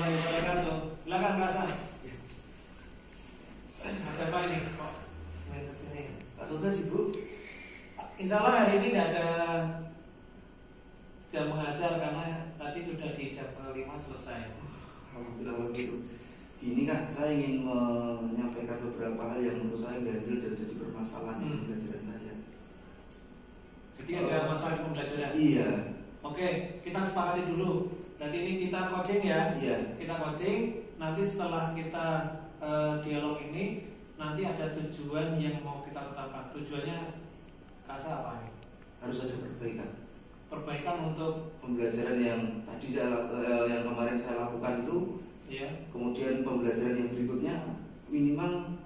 warahmatullahi wabarakatuh. Silakan Kak Hasan. Ada apa ini? Kok main kesini? Pak Sudah sibuk? Insya Allah hari ini tidak ada jam mengajar karena tadi sudah di jam 5 selesai. Alhamdulillah kalau gitu. Ini Kak, saya ingin menyampaikan beberapa hal yang menurut saya ganjil dan jadi permasalahan di pembelajaran saya. Jadi ada masalah di pembelajaran? Iya. Oke, kita sepakati dulu. Berarti ini kita coaching ya? Iya. Kita coaching, nanti setelah kita dialog ini, nanti ada tujuan yang mau kita tetapkan. Tujuannya Kasa apa nih? Harus ada perbaikan. Perbaikan untuk Pembelajaran yang tadi yang kemarin saya lakukan itu, ya. kemudian pembelajaran yang berikutnya minimal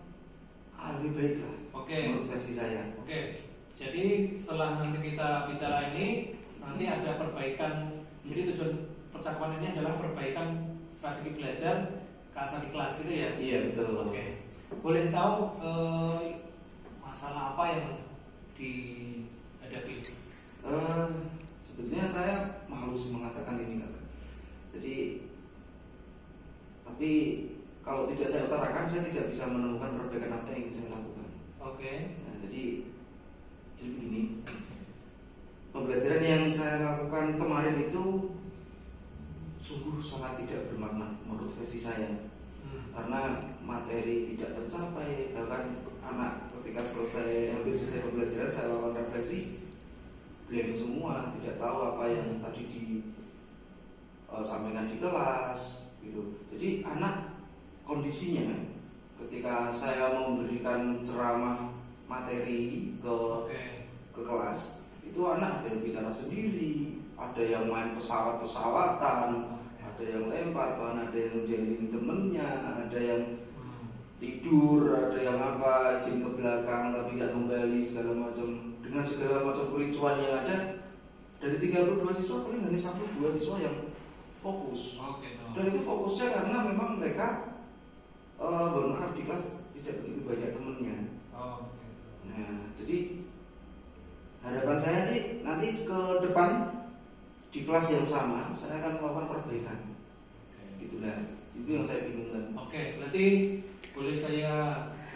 lebih baik lah. Oke. Menurut versi saya. Oke. Jadi setelah nanti kita bicara ini, nanti ada perbaikan. Jadi tujuan percakapan ini adalah perbaikan strategi belajar Kasa di kelas gitu ya? Iya betul. Oke. Boleh tahu masalah apa yang dihadapi? Sebetulnya saya harus mengatakan ini Kak. Jadi, tapi kalau tidak saya utarakan, saya tidak bisa menemukan perbaikan apa yang ingin saya lakukan. Oke. Nah, jadi begini, pembelajaran yang saya lakukan kemarin itu sungguh sangat tidak bermakna menurut versi saya. Karena materi tidak tercapai, bahkan anak ketika selesai hampir selesai pembelajaran saya lakukan refleksi, blank semua, tidak tahu apa yang tadi disampaikan di kelas gitu. Jadi anak kondisinya ketika saya memberikan ceramah materi ke kelas, itu anak ada yang bicara sendiri, ada yang main pesawat-pesawatan, ada yang lempar, bahkan ada yang jahilin temennya, ada yang tidur, ada yang apa, izin ke belakang tapi nggak kembali, segala macam, dengan segala macam kericuan yang ada. Dari 32 siswa paling hanya 1-2 siswa yang fokus. Dan itu fokusnya karena memang mereka mohon maaf di kelas tidak begitu banyak temennya. Nah, jadi harapan saya sih nanti ke depan di kelas yang sama saya akan melakukan perbaikan. Gitulah. Itu yang saya bingungkan. Oke, berarti boleh saya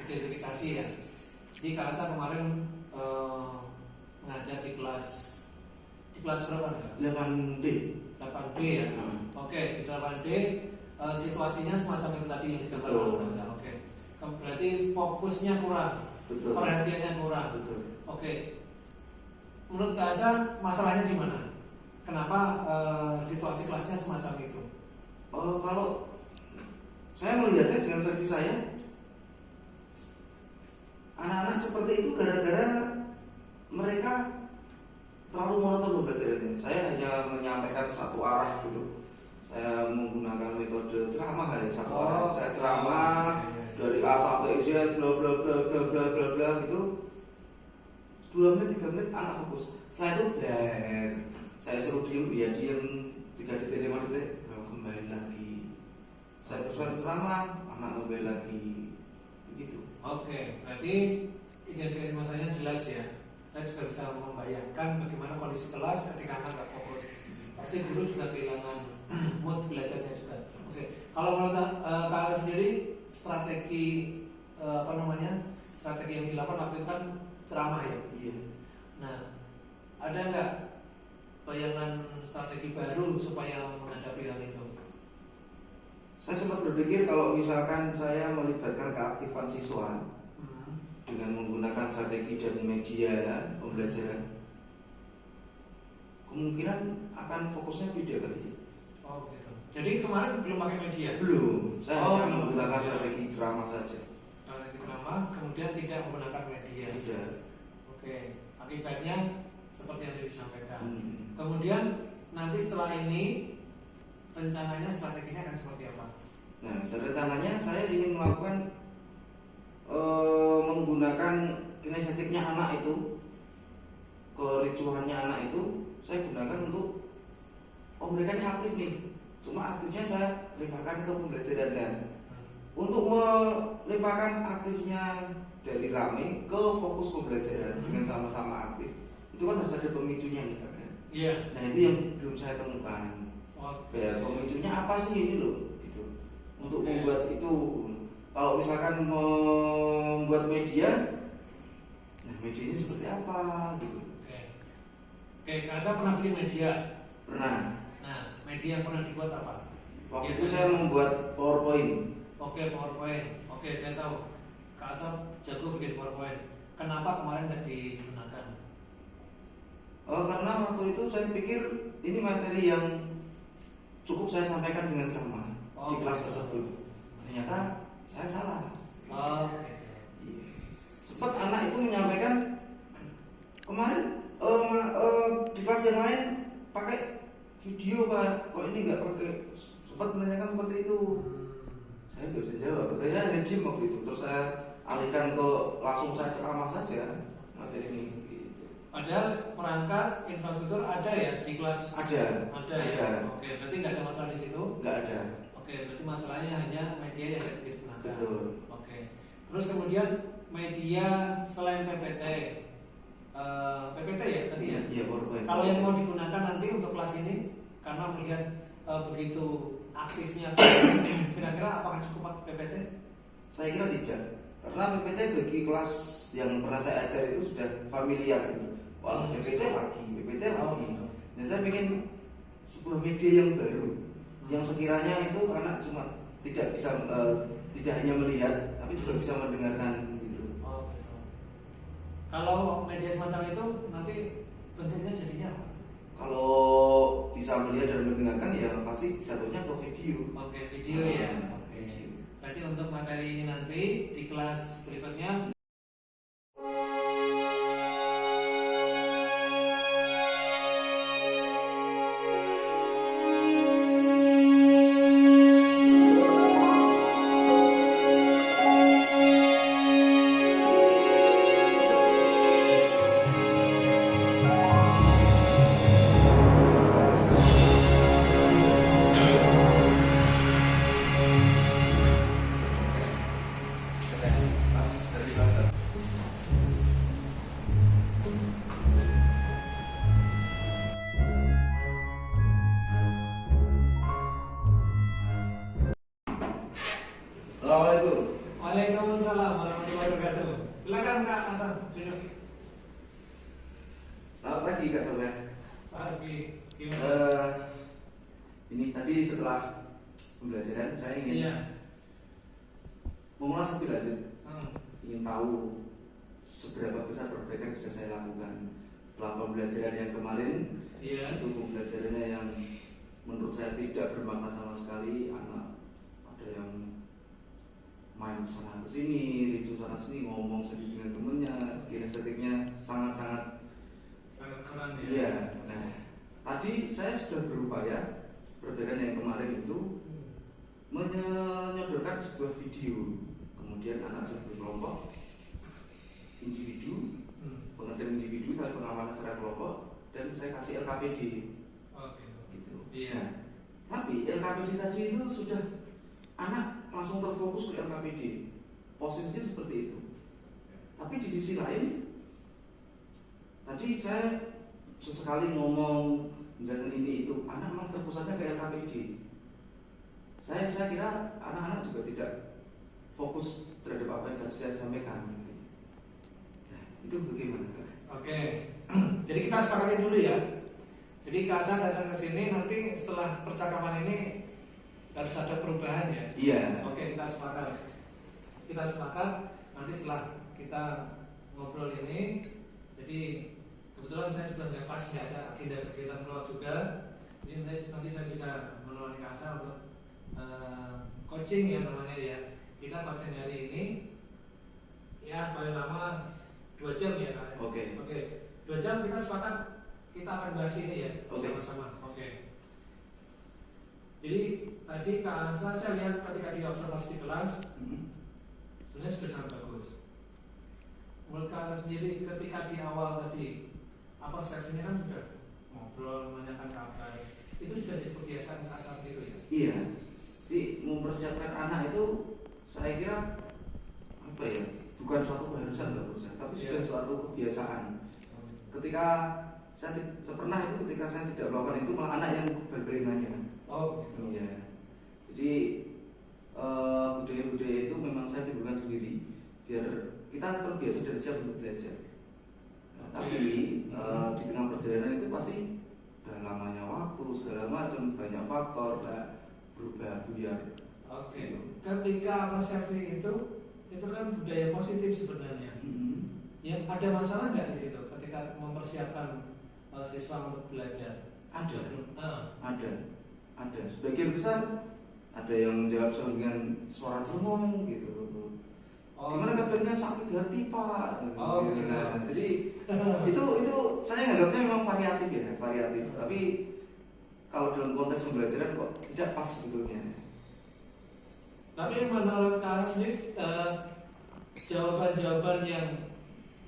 identifikasi ya. Jadi Kak Asa kemarin mengajar di kelas berapa nih? 8D. 8D ya. Oke, di 8D situasinya semacam itu tadi yang digambarkan. Oke. Berarti fokusnya kurang. Betul. Perhatiannya kurang. Betul. Oke. Menurut Kak Asa masalahnya di mana? Kenapa situasi kelasnya semacam itu? Kalau saya melihatnya dengan versi saya, anak-anak seperti itu gara-gara mereka terlalu monoton belajarnya. Saya hanya menyampaikan satu arah gitu. Saya menggunakan metode ceramah ya, satu arah. Saya ceramah dari A sampai Z, bla bla bla bla bla bla bla gitu. 2 menit 3 menit anak fokus. Setelah itu blank. Saya suruh diem, ya diem 3 detik 5 detik, kembali lagi. Saya teruskan ceramah, anak kembali lagi, begitu. Oke, berarti identifikasi masalahnya jelas ya. Saya juga bisa membayangkan bagaimana kondisi kelas ketika anak tidak fokus. Pasti guru juga kehilangan mood belajarnya juga. Oke, kalau menurut Kak sendiri strategi strategi yang dilakukan waktu itu kan ceramah ya. Iya. Nah, ada nggak bayangan strategi baru supaya menghadapi hal itu? Saya sempat berpikir kalau misalkan saya melibatkan keaktifan siswa dengan menggunakan strategi dan media pembelajaran, kemungkinan akan fokusnya beda kali. Oh gitu. Jadi kemarin belum pakai media? Belum. Saya hanya menggunakan strategi ceramah saja. Strategi ceramah, kemudian tidak menggunakan media. Tidak. Oke. Akibatnya seperti yang tadi disampaikan. Kemudian nanti setelah ini rencananya strateginya akan seperti apa? Nah, rencananya saya ingin melakukan menggunakan kinestetiknya anak itu, kericuhannya anak itu saya gunakan untuk mereka ini aktif nih. Cuma aktifnya saya limpahkan ke pembelajaran, dan untuk melimpahkan aktifnya dari rame ke fokus pembelajaran dengan sama-sama aktif, itu kan harus ada pemicunya nih kan? Iya. Nah itu yang belum saya temukan. Kayak pemicunya apa sih ini loh? Gitu. untuk membuat itu. Kalau misalkan membuat media, nah media ini seperti apa gitu. Oke, Kasa pernah bikin media? Pernah. Nah, media yang pernah dibuat apa? Waktu itu saya membuat PowerPoint. Oke, PowerPoint. Oke, saya tahu. Kak Asap jago bikin PowerPoint. Kenapa kemarin nggak digunakan? Karena waktu itu saya pikir ini materi yang cukup saya sampaikan dengan ceramah di kelas tersebut. Ternyata saya salah. Cepat anak itu menyampaikan kemarin di kelas yang lain pakai video Pak, kok ini nggak pakai? Sempat menanyakan seperti itu. Saya nggak bisa jawab. Saya hanya diem waktu itu. Terus saya alihkan ke langsung saya ceramah saja materi ini. Padahal perangkat infrastruktur ada ya di kelas? Ada. Ya. Oke, berarti nggak ada masalah di situ? Nggak ada. Oke, berarti masalahnya hanya media yang tidak digunakan. Betul. Oke. Terus kemudian media selain PPT, PPT ya tadi ya? Iya, PowerPoint. Kalau yang mau digunakan nanti untuk kelas ini, karena melihat begitu aktifnya, kira-kira apakah cukup PPT? Saya kira tidak. Karena PPT bagi kelas yang pernah saya ajar itu sudah familiar. Wah, PPT lagi. Dan saya ingin sebuah media yang baru, yang sekiranya itu anak cuma tidak bisa tidak hanya melihat, tapi juga bisa mendengarkan gitu. Kalau media semacam itu nanti bentuknya jadinya apa? Kalau bisa melihat dan mendengarkan ya pasti jatuhnya ke video. Oke, video ya. Oke. Berarti untuk materi ini nanti di kelas berikutnya. Assalamualaikum. Waalaikumsalam warahmatullahi wabarakatuh. Silakan Kak Hasan, duduk. Selamat pagi Kak Soleh. Pagi. Gimana? Ini tadi setelah pembelajaran saya ingin mengulas lebih lanjut. Ingin tahu seberapa besar perbaikan sudah saya lakukan setelah pembelajaran yang kemarin. Itu pembelajarannya yang menurut saya tidak bermakna sama sekali. Anak ada yang main sana kesini, ricu sana sini, ngomong sedih dengan temennya, kinestetiknya sangat kurang ya. Iya. Nah, tadi saya sudah berupaya perbedaan yang kemarin itu menyodorkan sebuah video, kemudian anak sudah berkelompok individu, pengajaran individu dan pengawalan secara kelompok, dan saya kasih LKPD. Gitu. Iya. Nah, tapi LKPD tadi itu sudah anak langsung terfokus ke LKPD, positifnya seperti itu. Tapi di sisi lain, tadi saya sesekali ngomong misalnya ini itu, anak malah terpusatnya ke LKPD. Saya kira anak-anak juga tidak fokus terhadap apa yang saya sampaikan. Nah, itu bagaimana? Oke. Jadi kita sepakati dulu ya. Jadi Kak Hasan datang ke sini, nanti setelah percakapan ini harus ada perubahan ya. Iya. Oke, kita sepakat. Nanti setelah kita ngobrol ini, jadi kebetulan saya juga nggak ada agenda kegiatan keluar juga. Jadi nanti saya bisa menemani Kak Hasan untuk coaching ya namanya ya. Kita coaching hari ini ya paling lama 2 jam ya Kak. Oke. 2 jam kita sepakat kita akan bahas ini ya bersama-sama. Oke. Jadi tadi Kak Ansa saya lihat ketika dia observasi di kelas, sebenarnya sudah sangat bagus. Menurut Kak Ansa sendiri ketika di awal tadi, apa seksinya kan sudah ngobrol, menanyakan kabar, itu sudah jadi kebiasaan Kak Ansa gitu ya? Iya. Jadi mempersiapkan anak itu saya kira apa ya? Bukan suatu keharusan menurut saya, tapi sudah suatu kebiasaan. Ketika saya pernah itu ketika saya tidak melakukan itu malah anak yang berbalik nanya. Oh gitu. Iya. Jadi kita terbiasa dan siap untuk belajar. Nah, tapi di tengah perjalanan itu pasti udah lamanya waktu segala macam, banyak faktor berubah buyar. Oke. Ketika persepsi itu kan budaya positif sebenarnya. Yang ada masalah nggak di situ ketika mempersiapkan siswa untuk belajar? Ada. Sebagian besar ada yang jawab dengan suara cemong gitu. Gimana kabarnya, sakit hati Pak? Gitu. Nah, jadi itu saya nganggapnya memang variatif. Tapi kalau dalam konteks pembelajaran kok tidak pas sebetulnya. Tapi menurut Kak sendiri jawaban-jawaban yang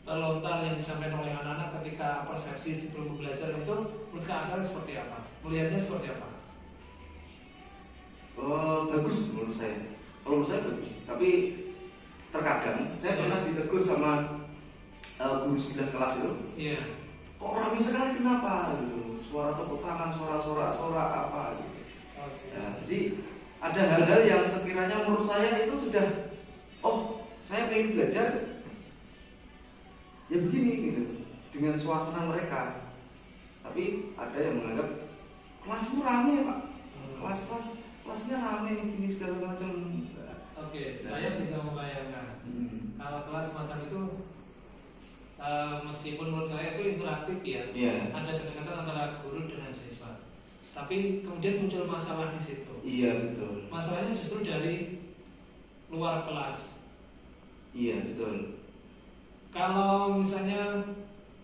terlontar yang disampaikan oleh anak-anak ketika persepsi sebelum belajar itu menurut Kak Asal seperti apa? Melihatnya seperti apa? Bagus menurut saya. Kalau menurut saya bagus. Tapi terkadang saya pernah ditegur sama guru sembilan kelas itu. Iya. Kok ramai sekali, kenapa? Gitu. Suara tepuk tangan, suara apa? Gitu. Nah, jadi ada hal-hal yang sekiranya menurut saya itu sudah, saya pengen belajar ya begini gitu, dengan suasana mereka. Tapi ada yang menganggap kelasmu rame Pak, kelasnya rame ini segala macam. Oke, saya bisa membayangkan kalau kelas macam itu meskipun menurut saya itu interaktif ya, ada kedekatan antara guru dengan siswa. Tapi kemudian muncul masalah di situ. Iya betul. Masalahnya justru dari luar kelas. Iya betul. Kalau misalnya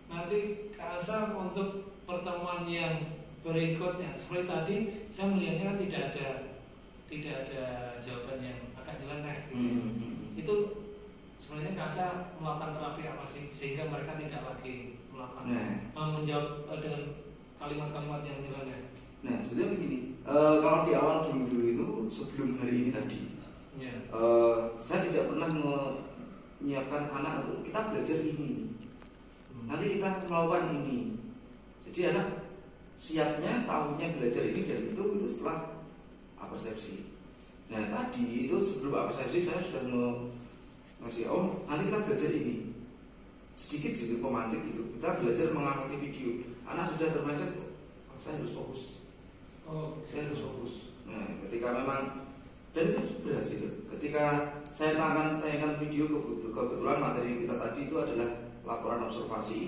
nanti Kak Asa untuk pertemuan yang berikutnya, seperti tadi saya melihatnya kan tidak ada jawaban yang agak nyeleneh. Itu sebenarnya Kak Asa melakukan terapi apa sih sehingga mereka tidak lagi melakukan menjawab dengan kalimat-kalimat yang nyeleneh. Nah sebetulnya begini, kalau di awal dulu itu sebelum hari ini tadi, saya tidak pernah menyiapkan anak untuk kita belajar ini, nanti kita melakukan ini. Jadi anak siapnya tahunya belajar ini dan itu setelah persepsi. Nah tadi itu sebelum persepsi saya sudah ngasih nanti kita belajar ini sedikit jadi pemantik gitu. Kita belajar mengamati video. Anak sudah termindset, saya harus fokus. Saya harus fokus. Nah, ketika memang dan itu berhasil. Ketika saya tayangkan video kebetulan materi kita tadi itu adalah laporan observasi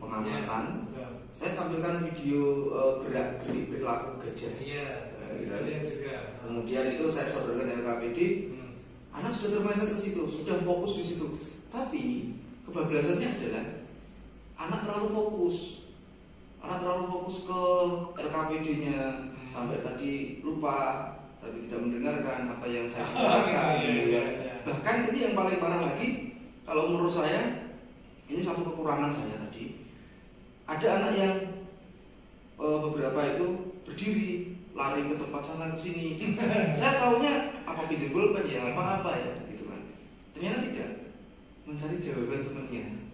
pengamatan. Saya tampilkan video gerak-gerik perilaku gajah. Juga. Kemudian itu saya sodorkan LKPD. Anak sudah termindset ke situ, sudah fokus di situ. Tapi kebablasannya adalah anak terlalu fokus ke LKPD-nya sampai tadi lupa, tapi tidak mendengarkan apa yang saya bicarakan. Bahkan ini yang paling parah lagi, kalau menurut saya ini suatu kekurangan saya tadi. Ada anak yang beberapa itu berdiri lari ke tempat sana ke sini. Saya taunya apa pinjam pulpen ya, apa ya, gitu kan. Ternyata tidak, mencari jawaban temannya.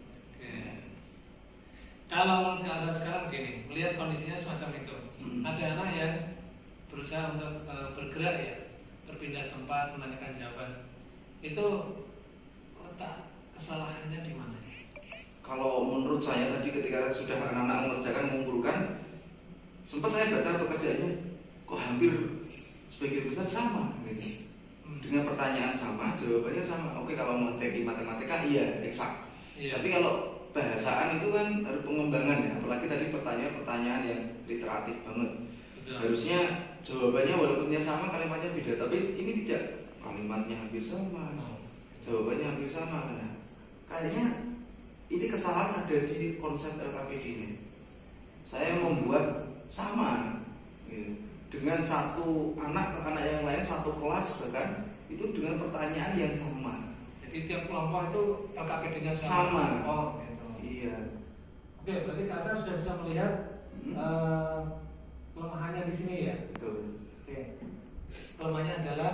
Kalau Kak sekarang gini, melihat kondisinya semacam itu, ada anak yang berusaha untuk bergerak ya, berpindah tempat, menanyakan jawaban. Itu letak kesalahannya di mana? Kalau menurut saya tadi ketika sudah anak-anak mengerjakan, mengumpulkan, sempat saya baca pekerjaannya, kok hampir sebagian besar sama, gitu. Dengan pertanyaan sama, jawabannya sama. Oke, kalau mau teknik matematika, iya, eksak. Tapi kalau bahasaan itu kan harus pengembangan ya, apalagi tadi pertanyaan yang literatif banget. Harusnya jawabannya walaupun sama, kalimatnya beda, tapi ini tidak, kalimatnya hampir sama, jawabannya hampir sama. Nah, kayaknya ini kesalahan ada di konsep LKPD ini. Saya membuat sama dengan satu anak ke anak yang lain, satu kelas bahkan itu dengan pertanyaan yang sama. Jadi tiap kelompok itu LKPD-nya sama. Gitu. Iya. Oke, berarti Kak Asa sudah bisa melihat kelemahannya di sini ya. Betul. Oke. Kelemahannya adalah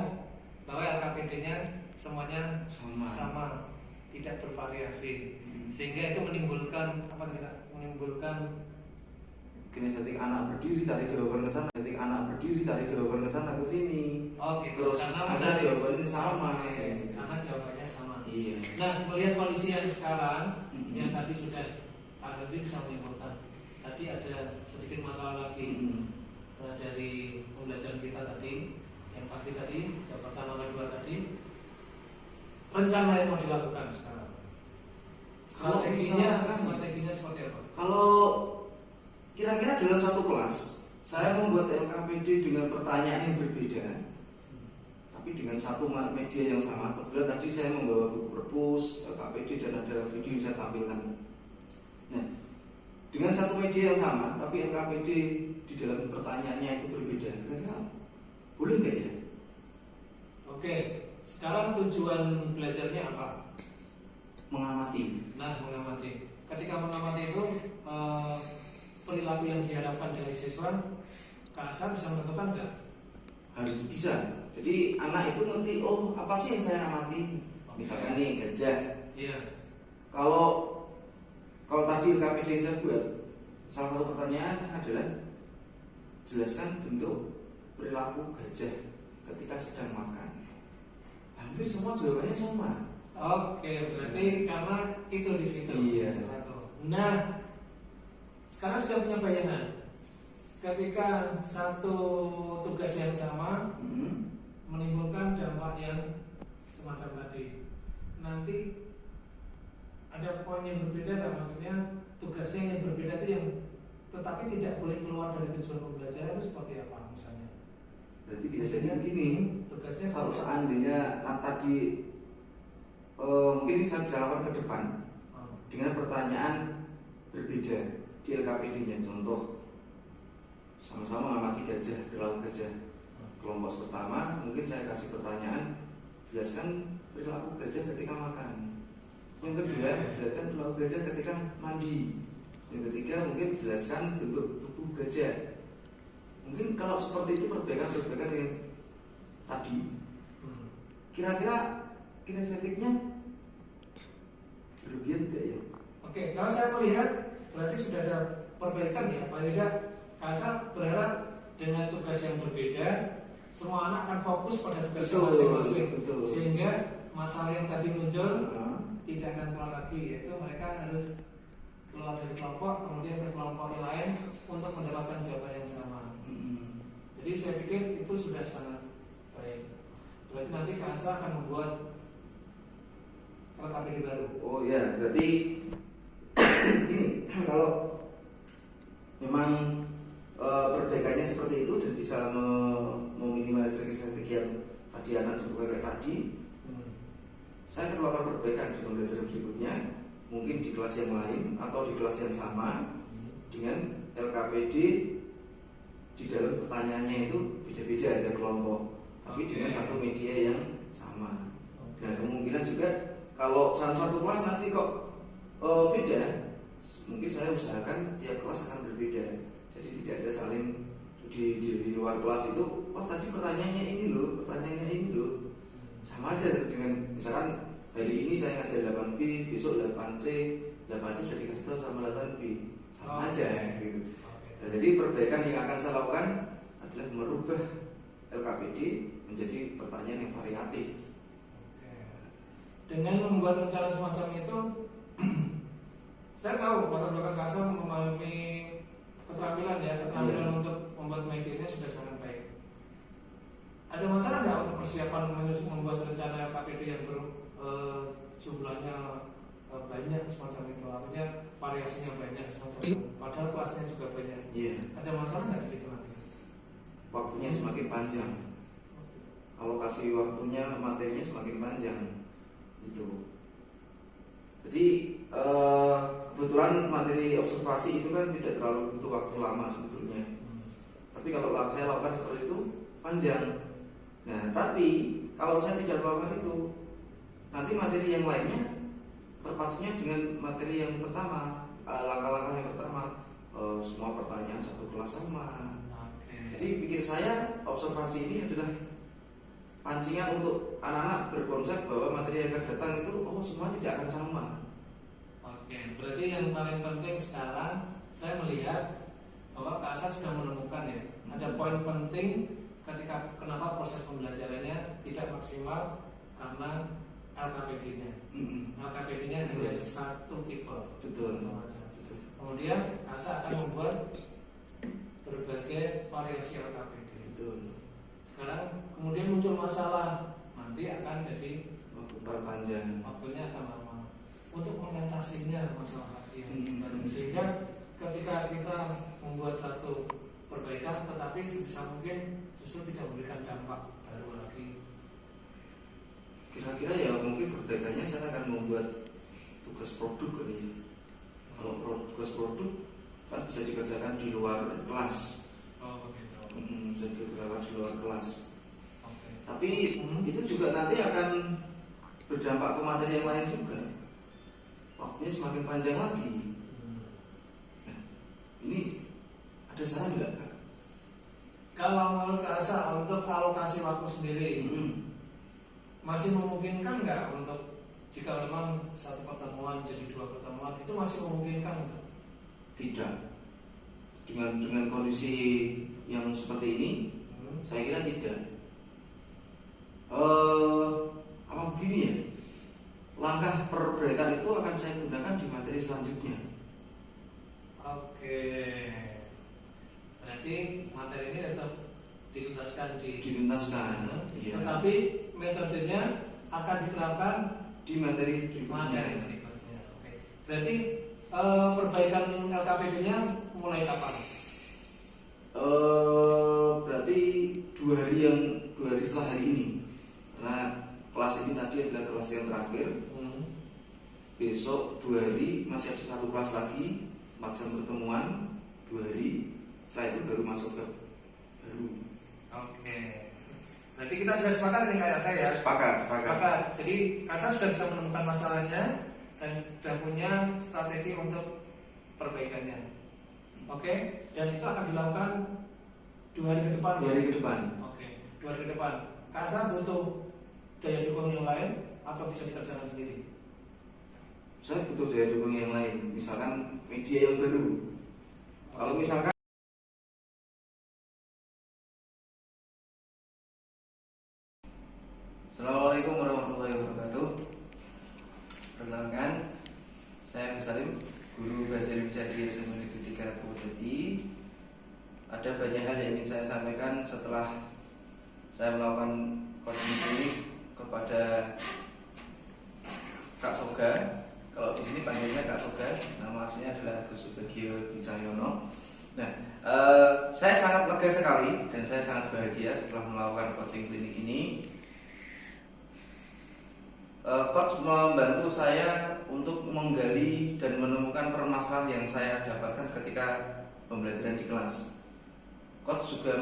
bahwa LKPD-nya semuanya sama, tidak bervariasi, sehingga itu menimbulkan kinestetik anak berdiri cari jawaban ke sana, kinestetik anak berdiri cari jawaban ke sana ke sini. Oke, Terus karena jawabannya sama. Karena jawabannya sama. Iya. Nah, melihat kondisi yang sekarang, yang tadi sudah Pak Habib bisa menyimpulkan. Tadi ada sedikit masalah lagi dari pembelajaran kita tadi, yang pagi tadi, jam pertama dan kedua tadi. Rencana yang mau dilakukan sekarang. Strateginya seperti apa? Kalau kira-kira dalam satu kelas, saya membuat LKPD dengan pertanyaan yang berbeda, tapi dengan satu media yang sama. Kebetulan tadi saya membawa buku perpus, LKPD, dan ada video yang saya tampilkan. Nah, dengan satu media yang sama, tapi LKPD di dalam pertanyaannya itu berbeda. Kira-kira boleh nggak ya? Oke, sekarang tujuan belajarnya apa? Mengamati. Nah, mengamati. Ketika mengamati itu perilaku yang diharapkan dari siswa, Kak Asa bisa menentukan nggak? Harus bisa. Jadi anak itu ngerti, oh apa sih yang saya amati? Misalkan nih gajah. Iya. Kalau tadi LKPD yang saya buat, salah satu pertanyaan adalah jelaskan bentuk perilaku gajah ketika sedang makan. Hampir semua jawabannya sama. Oke, berarti karena itu di situ. Iya. Nah, sekarang sudah punya bayangan. Ketika satu tugas yang sama menimbulkan dampak yang semacam tadi, nanti ada poin yang berbeda, tak? Maksudnya tugasnya yang berbeda itu yang tetapi tidak boleh keluar dari tujuan pembelajaran itu seperti apa misalnya? Berarti biasanya begini, tugasnya kalau seandainya tadi mungkin bisa dilakukan ke depan dengan pertanyaan berbeda di LKPD-nya. Contoh, sama-sama mengamati gajah, perilaku gajah. Kelompok pertama mungkin saya kasih pertanyaan, jelaskan perilaku gajah ketika makan. Yang kedua, jelaskan perilaku gajah ketika mandi. Yang ketiga, mungkin jelaskan bentuk tubuh gajah. Mungkin kalau seperti itu perbaikan yang tadi, kira-kira kinestetiknya berlebihan tidak ya? Oke, kalau saya melihat berarti sudah ada perbaikan ya. Paling tidak Kasa berharap dengan tugas yang berbeda, semua anak akan fokus pada tugas masing-masing. Sehingga masalah yang tadi muncul tidak akan keluar lagi, yaitu mereka harus keluar dari kelompok, kemudian ke kelompok yang lain untuk mendapatkan jawaban yang sama. Jadi saya pikir itu sudah sangat baik. Berarti nanti Kasa akan membuat LKPD baru. Oh ya, berarti ini kalau memang perbaikannya seperti itu dan bisa meminimalisir strategi yang tadi anak sebutkan kayak tadi, saya akan melakukan perbaikan di pembelajaran berikutnya, mungkin di kelas yang lain atau di kelas yang sama dengan LKPD di dalam pertanyaannya itu beda-beda ada kelompok, tapi dengan satu media yang sama. Nah, kemungkinan juga kalau satu kelas nanti kok beda, mungkin saya usahakan tiap kelas akan berbeda. Jadi tidak ada saling di luar kelas itu, oh tadi pertanyaannya ini loh, sama aja dengan misalkan hari ini saya ngajar 8B, besok 8C, 8C sudah dikasih tahu sama 8B, sama aja gitu. Nah, jadi perbaikan yang akan saya lakukan adalah merubah LKPD menjadi pertanyaan yang variatif. Dengan membuat rencana semacam itu, saya tahu latar belakang Kasa memahami keterampilan untuk membuat medianya sudah sangat baik. Ada masalah nggak untuk persiapan membuat rencana LKPD yang jumlahnya banyak semacam itu, artinya variasinya banyak semacam itu, padahal kelasnya juga banyak. Ada masalah nggak di situ nanti? Waktunya semakin panjang. Alokasi waktunya, materinya semakin panjang. Gitu. Jadi kebetulan materi observasi itu kan tidak terlalu butuh waktu lama sebetulnya. Tapi kalau saya lakukan seperti itu panjang. Nah, tapi kalau saya tidak melakukan itu, nanti materi yang lainnya terpacunya dengan materi yang pertama, langkah-langkah yang pertama, semua pertanyaan satu kelas sama. Jadi pikir saya observasi ini adalah pancingan untuk anak-anak berkonsep bahwa materi yang akan datang itu semua tidak akan sama. Oke, berarti yang paling penting sekarang saya melihat bahwa Kak Asa sudah menemukan ya, ada poin penting ketika kenapa proses pembelajarannya tidak maksimal karena LKPD-nya. LKPD-nya hanya satu tipe. Betul. Kemudian Kak Asa akan membuat berbagai variasi LKPD. Betul. Sekarang kemudian muncul masalah, nanti akan jadi perpanjang. waktunya akan lama untuk mengatasinya masalah yang baru. Sehingga ketika kita membuat satu perbaikan, tetapi sebisa mungkin justru tidak memberikan dampak baru lagi. Kira-kira ya mungkin perbaikannya saya akan membuat tugas produk kali ya. Kalau tugas produk kan bisa dikerjakan di luar kelas. Oh begitu. Bisa dikerjakan di luar kelas. Okay. Tapi itu juga nanti akan berdampak ke materi yang lain juga. Waktunya semakin panjang lagi. Nah, ini ada saran nggak? Kalau menurut Kak Asa untuk alokasi waktu sendiri, masih memungkinkan nggak untuk jika memang satu pertemuan jadi 2 pertemuan, itu masih memungkinkan nggak? Tidak. Dengan kondisi yang seperti ini, saya kira tidak. Apa begini ya? Langkah perbaikan itu akan saya gunakan di materi selanjutnya. Oke. Berarti materi ini tetap dituntaskan dituntaskan. Iya. Tetapi metodenya akan diterapkan di materi berikutnya. Oke. Berarti perbaikan LKPD-nya mulai kapan? Berarti 2 hari setelah hari ini. Karena kelas ini tadi adalah kelas yang terakhir. Besok 2 hari masih ada 1 kelas lagi, 4 jam pertemuan, 2 hari. Setelah itu baru masuk ke baru. Oke. Berarti kita sudah sepakat ini kayak saya. Sepakat. Jadi Kasa sudah bisa menemukan masalahnya dan sudah punya strategi untuk perbaikannya. Oke. Dan itu akan dilakukan 2 hari ke depan. 2 hari ke depan. Oke. 2 hari ke depan. Kasa butuh daya dukung yang lain atau bisa dikerjakan sendiri? Saya butuh daya dukung yang lain, misalkan media yang baru. Kalau misalkan Assalamualaikum warahmatullahi wabarakatuh. Perkenalkan, saya Agus Salim, guru bahasa Indonesia di SMA Negeri 3 Purwodadi. Ada banyak hal yang ingin saya sampaikan setelah saya melakukan coaching ini kepada Kak Soga. Kalau di sini panggilnya Kak Soga, nama aslinya adalah Agus Subagio Wicahyono. Nah, saya sangat lega sekali dan saya sangat bahagia setelah melakukan coaching klinik ini. Coach membantu saya untuk menggali dan menemukan permasalahan yang saya dapatkan ketika pembelajaran di kelas. Coach juga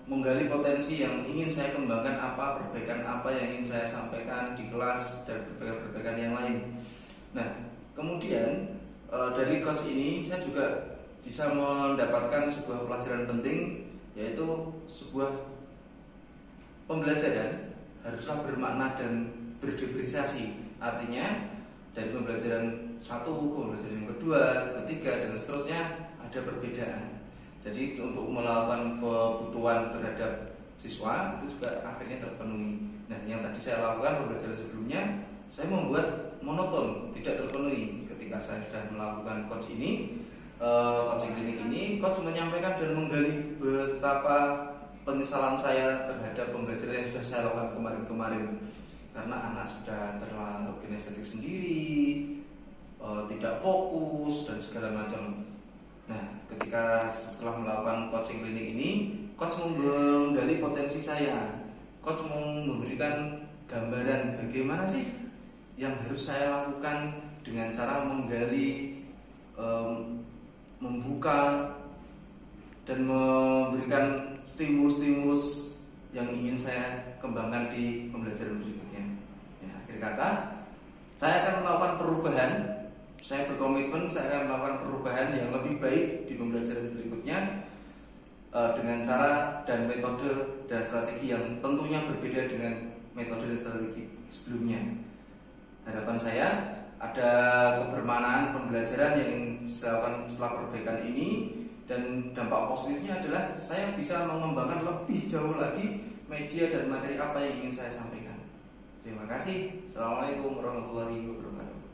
menggali potensi yang ingin saya kembangkan, perbaikan apa yang ingin saya sampaikan di kelas dan perbaikan yang lain. Nah, kemudian dari coach ini saya juga bisa mendapatkan sebuah pelajaran penting, yaitu sebuah pembelajaran haruslah bermakna dan berdiferensiasi. Artinya dari pembelajaran 1, pembelajaran yang kedua, ketiga dan seterusnya ada perbedaan. Jadi untuk melakukan kebutuhan terhadap siswa itu juga akhirnya terpenuhi. Nah, yang tadi saya lakukan pembelajaran sebelumnya, saya membuat monoton, tidak terpenuhi. Ketika saya sudah melakukan coaching klinik ini, coach menyampaikan dan menggali betapa penyesalan saya terhadap pembelajaran yang sudah saya lakukan kemarin-kemarin. Karena anak sudah terlalu kinestetik sendiri, tidak fokus dan segala macam. Nah, ketika setelah melakukan coaching klinik ini, coach menggali potensi saya. Coach memberikan gambaran bagaimana sih yang harus saya lakukan dengan cara menggali, membuka dan memberikan stimulus-stimulus yang ingin saya kembangkan di pembelajaran berikutnya. Ya, akhir kata, saya akan melakukan perubahan. Saya berkomitmen saya akan melakukan perubahan yang lebih baik di pembelajaran berikutnya dengan cara dan metode dan strategi yang tentunya berbeda dengan metode dan strategi sebelumnya. Harapan saya ada kebermanaan pembelajaran yang saya lakukan setelah perbaikan ini Dan dampak positifnya adalah saya bisa mengembangkan lebih jauh lagi media dan materi apa yang ingin saya sampaikan. Terima kasih. Assalamualaikum warahmatullahi wabarakatuh.